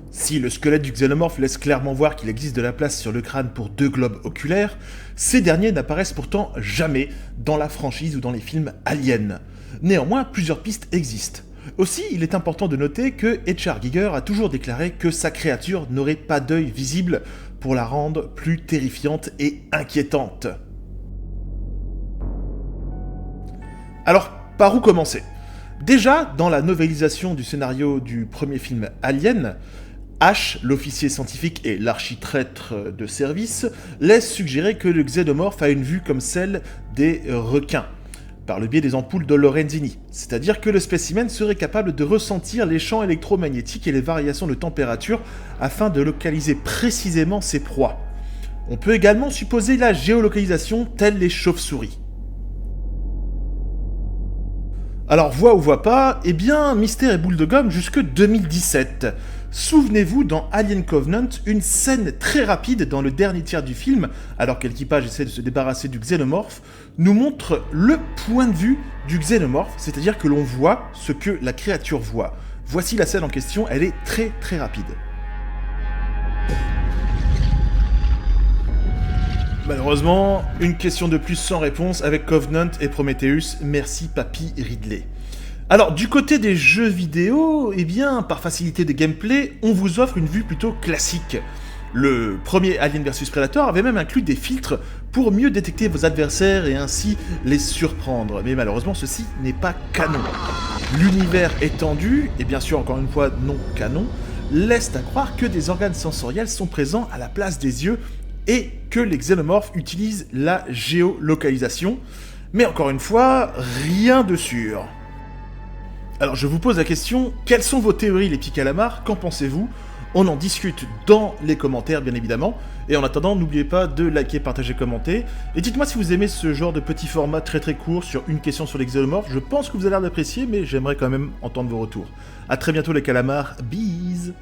Si le squelette du xénomorphe laisse clairement voir qu'il existe de la place sur le crâne pour 2 globes oculaires, ces derniers n'apparaissent pourtant jamais dans la franchise ou dans les films Alien. Néanmoins, plusieurs pistes existent. Aussi, il est important de noter que H.R. Giger a toujours déclaré que sa créature n'aurait pas d'œil visible pour la rendre plus terrifiante et inquiétante. Alors, par où commencer ? Déjà, dans la novélisation du scénario du premier film Alien, H, l'officier scientifique et l'architraître de service, laisse suggérer que le xénomorphe a une vue comme celle des requins, par le biais des ampoules de Lorenzini, c'est-à-dire que le spécimen serait capable de ressentir les champs électromagnétiques et les variations de température afin de localiser précisément ses proies. On peut également supposer la géolocalisation telle les chauves-souris. Alors, voit ou voit pas, eh bien, mystère et boule de gomme jusque 2017. Souvenez-vous, dans Alien Covenant, une scène très rapide dans le dernier tiers du film, alors que l'équipage essaie de se débarrasser du xénomorphe, nous montre le point de vue du xénomorphe, c'est-à-dire que l'on voit ce que la créature voit. Voici la scène en question, elle est très très rapide. Malheureusement, une question de plus sans réponse avec Covenant et Prometheus, merci papy Ridley. Alors, du côté des jeux vidéo, eh bien, par facilité de gameplay, on vous offre une vue plutôt classique. Le premier Alien vs Predator avait même inclus des filtres pour mieux détecter vos adversaires et ainsi les surprendre, mais malheureusement ceci n'est pas canon. L'univers étendu, et bien sûr encore une fois non canon, laisse à croire que des organes sensoriels sont présents à la place des yeux et que les xénomorphes utilisent la géolocalisation, mais encore une fois, rien de sûr. Alors je vous pose la question, quelles sont vos théories les petits calamars, qu'en pensez-vous ? On en discute dans les commentaires bien évidemment, et en attendant n'oubliez pas de liker, partager, commenter, et dites-moi si vous aimez ce genre de petit format très très court sur une question sur les xénomorphes, je pense que vous avez l'air d'apprécier, mais j'aimerais quand même entendre vos retours. A très bientôt les calamars, bise.